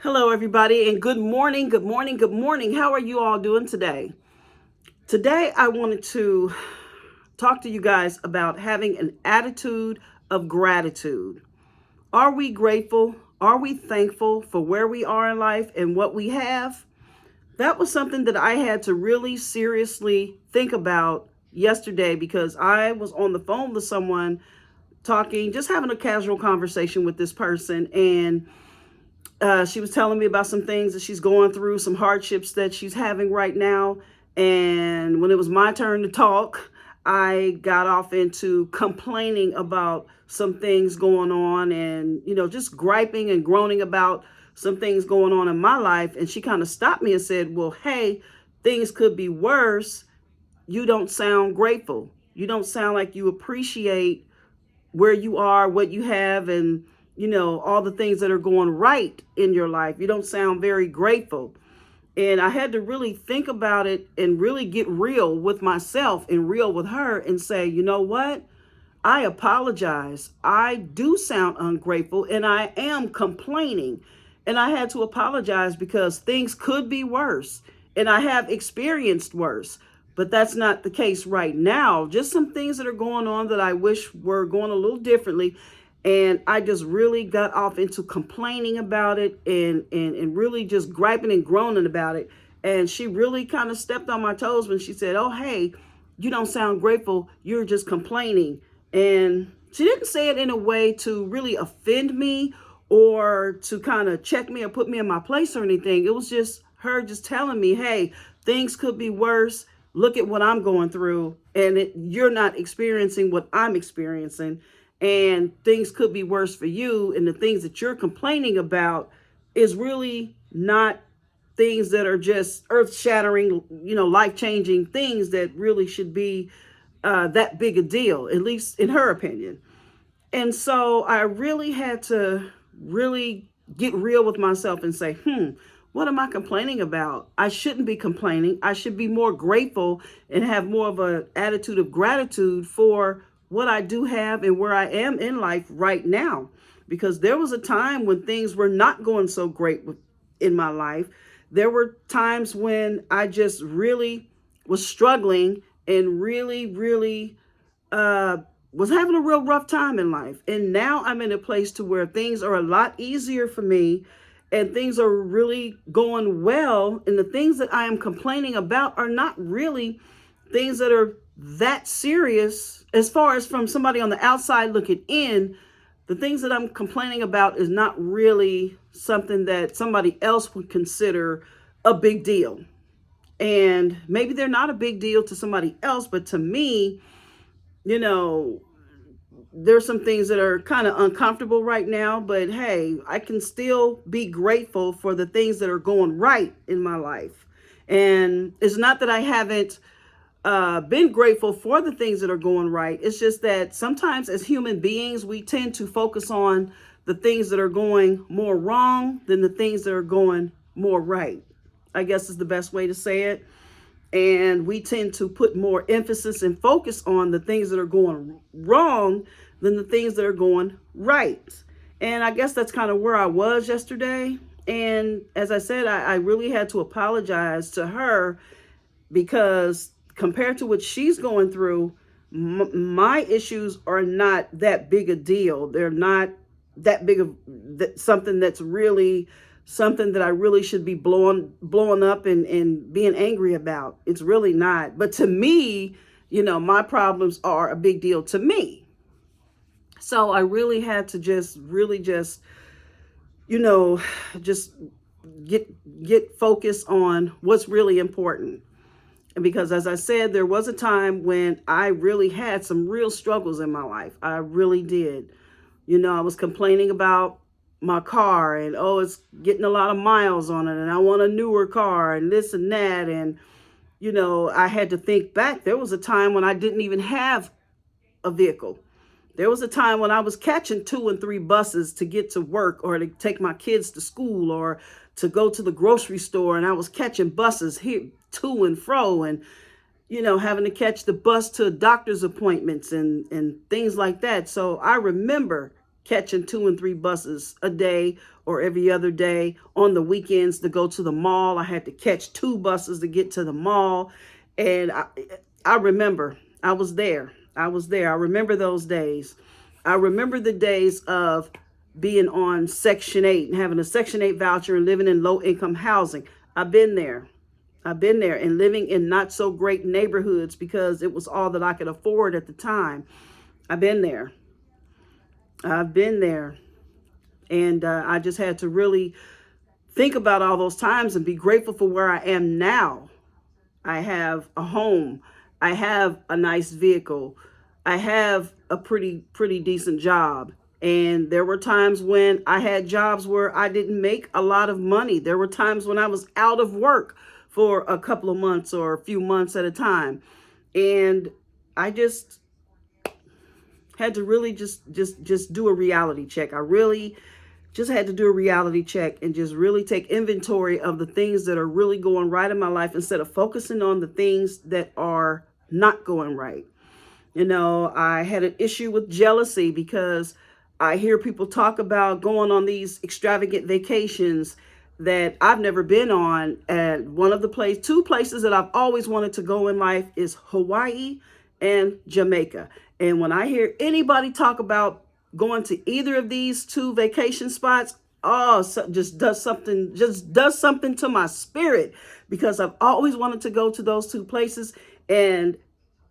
Hello, everybody, and good morning, good morning, good morning. How are you all doing today? Today, I wanted to talk to you guys about having an attitude of gratitude. Are we grateful? Are we thankful for where we are in life and what we have? That was something that I had to really seriously think about yesterday because I was on the phone with someone talking, just having a casual conversation with this person, and she was telling me about some things that she's going through, some hardships that she's having right now. And when it was my turn to talk, I got off into complaining about some things going on and, just griping and groaning about some things going on in my life. And she kind of stopped me and said, well, hey, things could be worse. You don't sound grateful. You don't sound like you appreciate where you are, what you have, and all the things that are going right in your life. You don't sound very grateful. And I had to really think about it and really get real with myself and real with her and say, you know what? I apologize. I do sound ungrateful and I am complaining. And I had to apologize because things could be worse. And I have experienced worse. But that's not the case right now. Just some things that are going on that I wish were going a little differently. And I just really got off into complaining about it and really just griping and groaning about it. And she really kind of stepped on my toes when she said, oh, hey, you don't sound grateful. You're just complaining. And she didn't say it in a way to really offend me or to kind of check me or put me in my place or anything. It was just her just telling me, hey, things could be worse. Look at what I'm going through. And you're not experiencing what I'm experiencing. And things could be worse for you. And the things that you're complaining about is really not things that are just earth-shattering, life-changing things that really should be that big a deal, at least in her opinion. And so I really had to really get real with myself and say, what am I complaining about? I shouldn't be complaining. I should be more grateful and have more of an attitude of gratitude for what I do have and where I am in life right now. Because there was a time when things were not going so great in my life. There were times when I just really was struggling and really was having a real rough time in life. And now I'm in a place to where things are a lot easier for me and things are really going well. And the things that I am complaining about are not really things that are that serious as far as from somebody on the outside looking in. The things that I'm complaining about is not really something that somebody else would consider a big deal. And maybe they're not a big deal to somebody else, but to me, there's some things that are kind of uncomfortable right now, but hey, I can still be grateful for the things that are going right in my life. And it's not that I haven't been grateful for the things that are going right. It's just that sometimes as human beings, we tend to focus on the things that are going more wrong than the things that are going more right. I guess is the best way to say it. And we tend to put more emphasis and focus on the things that are going wrong than the things that are going right. And I guess that's kind of where I was yesterday. And as I said, I really had to apologize to her because compared to what she's going through, my issues are not that big a deal. They're not that big of something that's really something that I really should be blowing up and being angry about. It's really not. But to me, my problems are a big deal to me. So I really had to just just get focused on what's really important. And because as I said, there was a time when I really had some real struggles in my life. I really did. I was complaining about my car and, oh, it's getting a lot of miles on it and I want a newer car and this and that. And, I had to think back. There was a time when I didn't even have a vehicle. There was a time when I was catching 2 and 3 buses to get to work or to take my kids to school or to go to the grocery store. And I was catching buses here to and fro and, having to catch the bus to doctor's appointments and things like that. So I remember catching 2 and 3 buses a day or every other day. On the weekends to go to the mall, I had to catch 2 buses to get to the mall. And I remember I was there. I was there. I remember those days. I remember the days of being on Section 8 and having a Section 8 voucher and living in low income housing. I've been there. I've been there, and living in not so great neighborhoods because it was all that I could afford at the time. I've been there. I've been there. And I just had to really think about all those times and be grateful for where I am now. I have a home. I have a nice vehicle. I have a pretty decent job. And there were times when I had jobs where I didn't make a lot of money. There were times when I was out of work for a couple of months or a few months at a time. And I just had to really just do a reality check. I really just had to do a reality check and just really take inventory of the things that are really going right in my life instead of focusing on the things that are not going right. You know, I had an issue with jealousy because I hear people talk about going on these extravagant vacations that I've never been on. And two places that I've always wanted to go in life is Hawaii and Jamaica. And when I hear anybody talk about going to either of these 2 vacation spots, so just does something to my spirit, because I've always wanted to go to those 2 places. And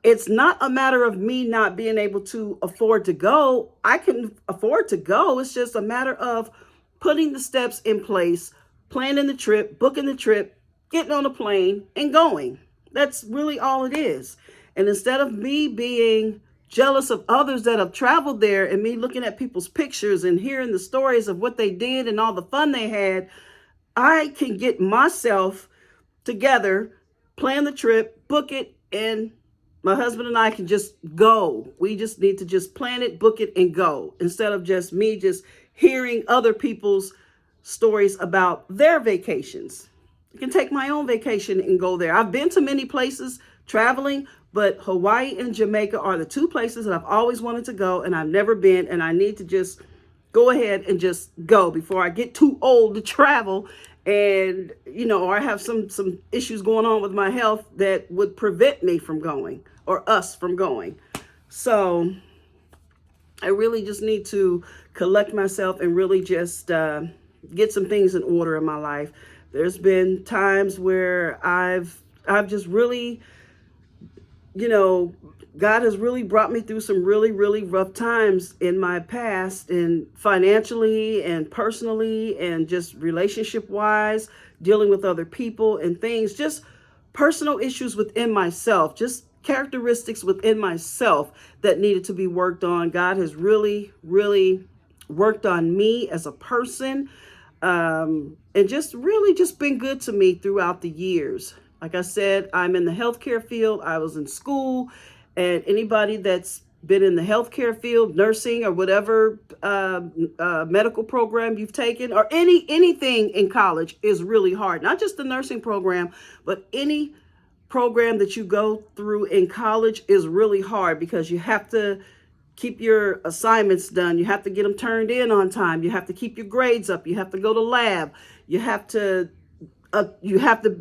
it's not a matter of me not being able to afford to go. I can afford to go. It's just a matter of putting the steps in place, planning the trip, booking the trip, getting on a plane and going. That's really all it is. And instead of me being jealous of others that have traveled there and me looking at people's pictures and hearing the stories of what they did and all the fun they had, I can get myself together, plan the trip, book it, and my husband and I can just go. We just need to just plan it, book it, and go, instead of just me just hearing other people's stories about their vacations. I can take my own vacation and go there. I've been to many places traveling, but Hawaii and Jamaica are the 2 places that I've always wanted to go, and I've never been, and I need to just go ahead and just go before I get too old to travel. And, you know, or I have some issues going on with my health that would prevent me from going or us from going. So I really just need to collect myself and really just get some things in order in my life. There's been times where I've just really, you know, God has really brought me through some really, really rough times in my past, and financially and personally and just relationship wise, dealing with other people and things, just personal issues within myself, just characteristics within myself that needed to be worked on. God has really, really worked on me as a person, and just really just been good to me throughout the years. Like I said, I'm in the healthcare field. I was in school. And anybody that's been in the healthcare field, nursing or whatever medical program you've taken, or anything in college is really hard. Not just the nursing program, but any program that you go through in college is really hard, because you have to keep your assignments done. You have to get them turned in on time. You have to keep your grades up. You have to go to lab. You have to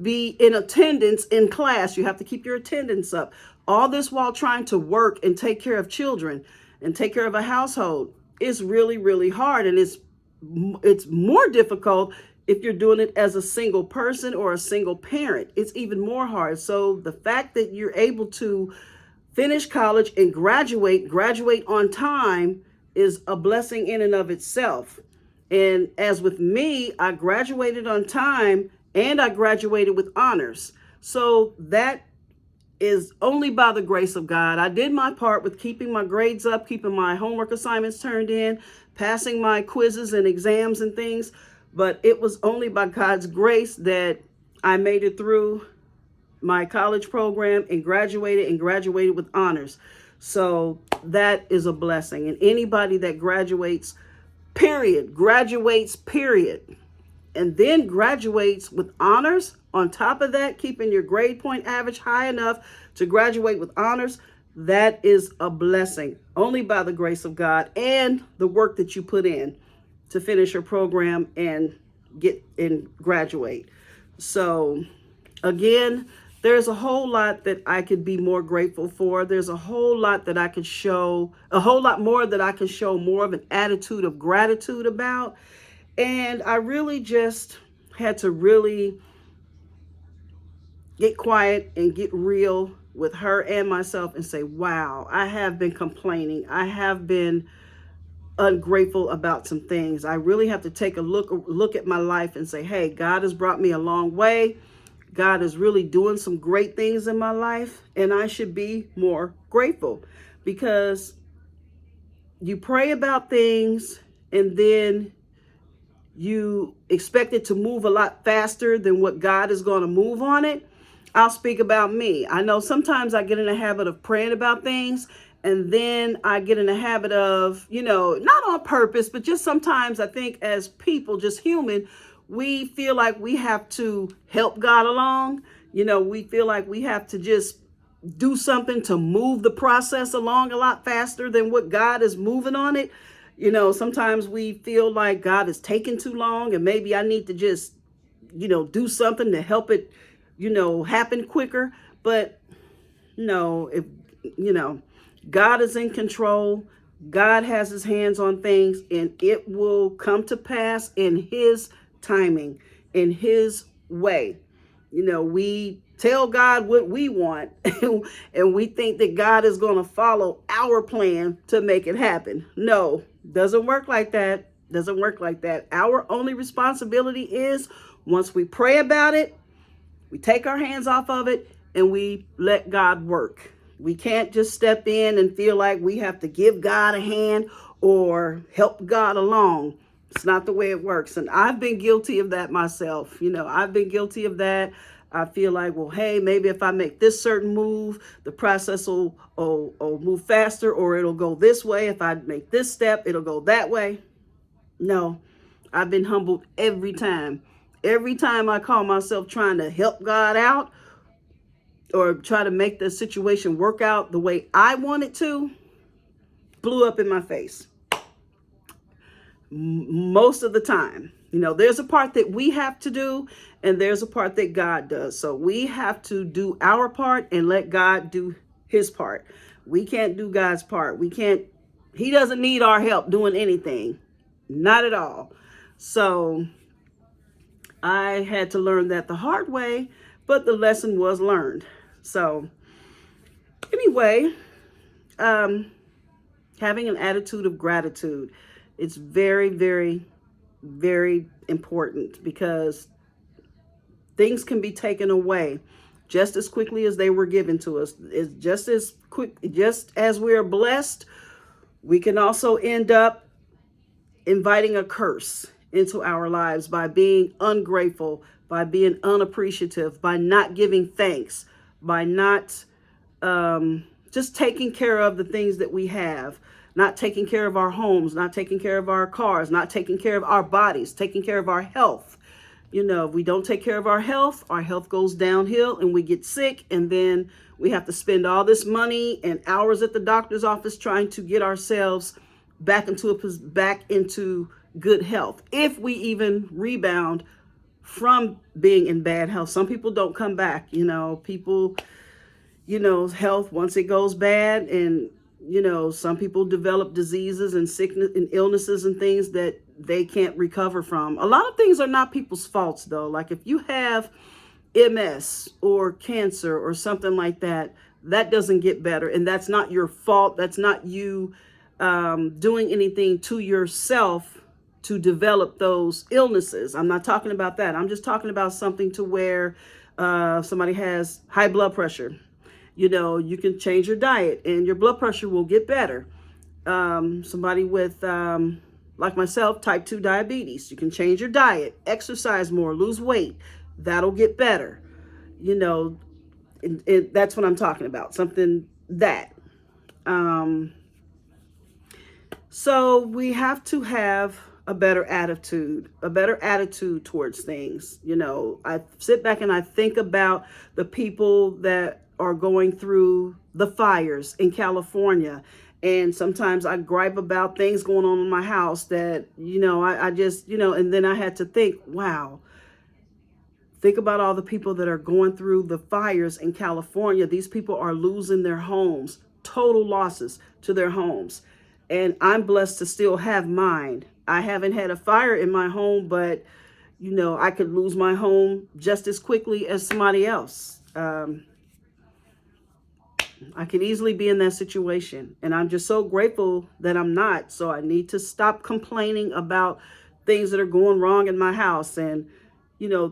be in attendance in class. You have to keep your attendance up. All this while trying to work and take care of children and take care of a household is really, really hard. And it's more difficult if you're doing it as a single person or a single parent. It's even more hard. So the fact that you're able to finish college and graduate on time is a blessing in and of itself. And as with me, I graduated on time and I graduated with honors. So that is only by the grace of God. I did my part with keeping my grades up, keeping my homework assignments turned in, passing my quizzes and exams and things. But it was only by God's grace that I made it through my college program and graduated with honors. So that is a blessing. And anybody that graduates, period, and then graduates with honors, on top of that, keeping your grade point average high enough to graduate with honors, that is a blessing only by the grace of God and the work that you put in to finish your program and get and graduate. So again, there's a whole lot that I could be more grateful for. There's a whole lot that I could show, a whole lot more that I could show more of an attitude of gratitude about. And I really just had to really get quiet and get real with her and myself and say, wow, I have been complaining. I have been ungrateful about some things. I really have to take a look at my life and say, hey, God has brought me a long way. God is really doing some great things in my life, and I should be more grateful, because you pray about things and then you expect it to move a lot faster than what God is going to move on it. I'll speak about me. I know sometimes I get in a habit of praying about things, and then I get in a habit of, not on purpose, but just sometimes I think as people, just human, we feel like we have to help God along. We feel like we have to just do something to move the process along a lot faster than what God is moving on it. Sometimes we feel like God is taking too long, and maybe I need to just, do something to help it, happen quicker. But no, if, God is in control, God has his hands on things, and it will come to pass in his timing, in his way. We tell God what we want and we think that God is going to follow our plan to make it happen. No, doesn't work like that. Doesn't work like that. Our only responsibility is, once we pray about it, we take our hands off of it and we let God work. We can't just step in and feel like we have to give God a hand or help God along. It's not the way it works. And I've been guilty of that myself. I've been guilty of that. I feel like, well, hey, maybe if I make this certain move, the process will move faster, or it'll go this way. If I make this step, it'll go that way. No, I've been humbled every time. Every time I call myself trying to help God out or try to make the situation work out the way I want it to, blew up in my face. Most of the time, there's a part that we have to do and there's a part that God does. So we have to do our part and let God do his part. We can't do God's part. He doesn't need our help doing anything. Not at all. So I had to learn that the hard way, but the lesson was learned. So anyway, having an attitude of gratitude, it's very, very, very important, because things can be taken away just as quickly as they were given to us. It's just as we're blessed, we can also end up inviting a curse into our lives by being ungrateful, by being unappreciative, by not giving thanks, by not just taking care of the things that we have, not taking care of our homes, not taking care of our cars, not taking care of our bodies, taking care of our health. If we don't take care of our health goes downhill and we get sick, and then we have to spend all this money and hours at the doctor's office trying to get ourselves back into good health. If we even rebound from being in bad health. Some people don't come back, health, once it goes bad, and some people develop diseases and sickness and illnesses and things that they can't recover from. A lot of things are not people's faults, though. Like if you have MS or cancer or something like that, that doesn't get better. And that's not your fault. That's not you doing anything to yourself to develop those illnesses. I'm not talking about that. I'm just talking about something to where somebody has high blood pressure. You can change your diet and your blood pressure will get better. Somebody with, like myself, type 2 diabetes, you can change your diet, exercise more, lose weight. That'll get better. That's what I'm talking about. Something that. So we have to have a better attitude towards things. I sit back and I think about the people that are going through the fires in California. And sometimes I gripe about things going on in my house that, I just, and then I had to think, wow, think about all the people that are going through the fires in California. These people are losing their homes, total losses to their homes. And I'm blessed to still have mine. I haven't had a fire in my home, but, I could lose my home just as quickly as somebody else. I could easily be in that situation. And I'm just so grateful that I'm not. So I need to stop complaining about things that are going wrong in my house and,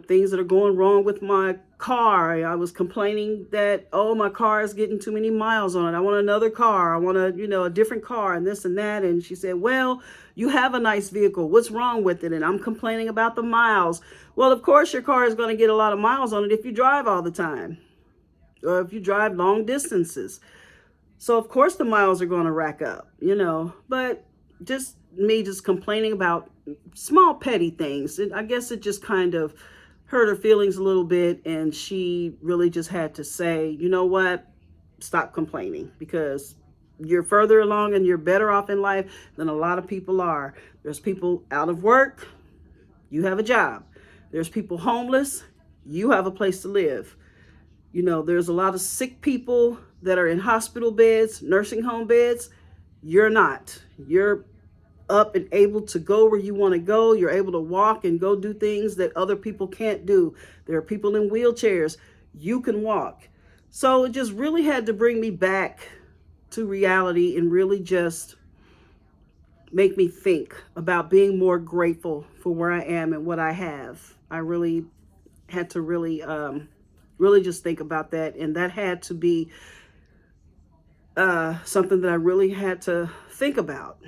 things that are going wrong with my car. I was complaining that, oh, my car is getting too many miles on it. I want another car. I want a different car and this and that. And she said, well, you have a nice vehicle. What's wrong with it? And I'm complaining about the miles. Well, of course, your car is going to get a lot of miles on it if you drive all the time, or if you drive long distances. So of course the miles are going to rack up, but just me just complaining about small petty things. I guess it just kind of hurt her feelings a little bit. And she really just had to say, you know what, stop complaining, because you're further along and you're better off in life than a lot of people are. There's people out of work. You have a job. There's people homeless. You have a place to live. There's a lot of sick people that are in hospital beds, nursing home beds. You're not. You're up and able to go where you want to go. You're able to walk and go do things that other people can't do. There are people in wheelchairs. You can walk. So it just really had to bring me back to reality and really just make me think about being more grateful for where I am and what I have. I really had to really just think about that. And that had to be something that I really had to think about.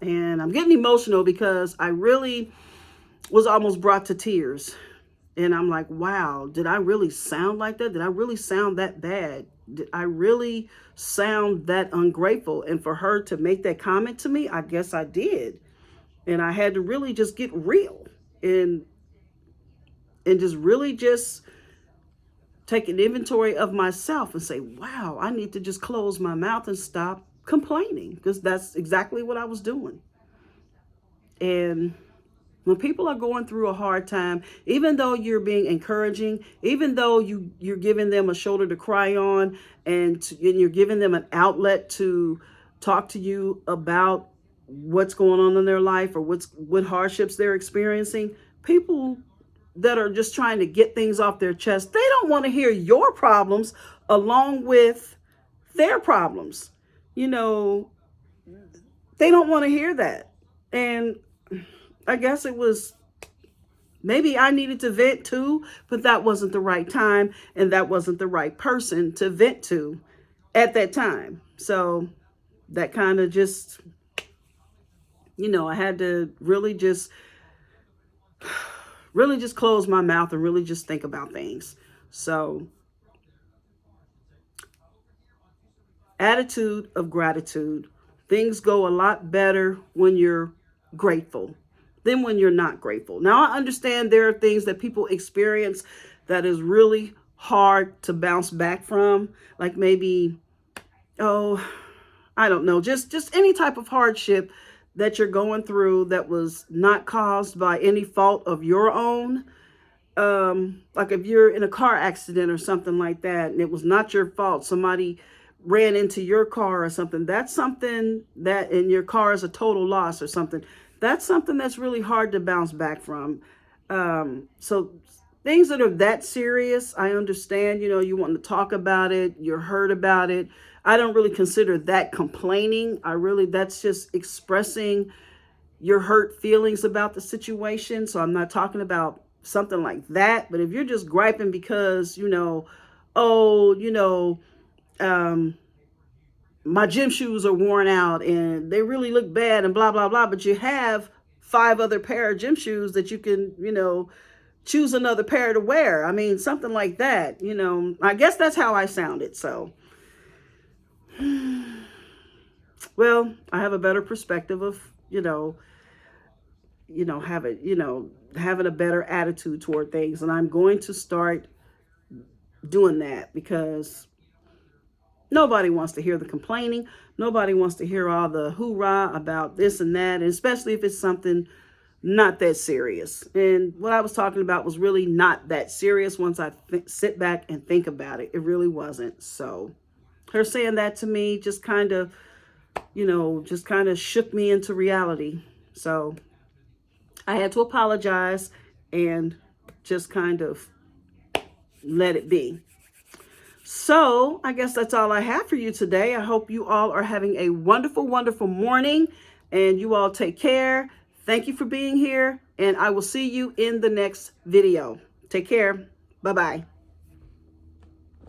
And I'm getting emotional because I really was almost brought to tears. And I'm like, wow, did I really sound like that? Did I really sound that bad? Did I really sound that ungrateful? And for her to make that comment to me, I guess I did. And I had to really just get real and just really just take an inventory of myself and say, wow, I need to just close my mouth and stop complaining, because that's exactly what I was doing. And when people are going through a hard time, even though you're being encouraging, even though you're giving them a shoulder to cry on, and you're giving them an outlet to talk to you about what's going on in their life or what hardships they're experiencing, people that are just trying to get things off their chest, they don't want to hear your problems along with their problems. They don't want to hear that. And I guess it was, maybe I needed to vent too, but that wasn't the right time, and that wasn't the right person to vent to at that time. So that kind of just, I had to really just close my mouth and really just think about things. So, attitude of gratitude. Things go a lot better when you're grateful than when you're not grateful. Now, I understand there are things that people experience that is really hard to bounce back from, like maybe, oh, I don't know, just any type of hardship that you're going through that was not caused by any fault of your own. Like if you're in a car accident or something like that, and it was not your fault, somebody ran into your car or something, that's something that, in your car is a total loss or something, that's something that's really hard to bounce back from. So things that are that serious, I understand, you want to talk about it, you're hurt about it. I don't really consider that complaining. That's just expressing your hurt feelings about the situation. So I'm not talking about something like that. But if you're just griping because, my gym shoes are worn out and they really look bad and blah, blah, blah, but you have 5 other pair of gym shoes that you can, choose another pair to wear. I mean, something like that, I guess that's how I sounded. So, well, I have a better perspective of, having a better attitude toward things. And I'm going to start doing that, because Nobody wants to hear the complaining. Nobody wants to hear all the hoorah about this and that, and especially if it's something not that serious. And what I was talking about was really not that serious once I sit back and think about it. It really wasn't. So her saying that to me just kind of, just kind of shook me into reality. So I had to apologize and just kind of let it be. So I guess that's all I have for you today. I hope you all are having a wonderful, wonderful morning, and you all take care. Thank you for being here, and I will see you in the next video. Take care. Bye-bye.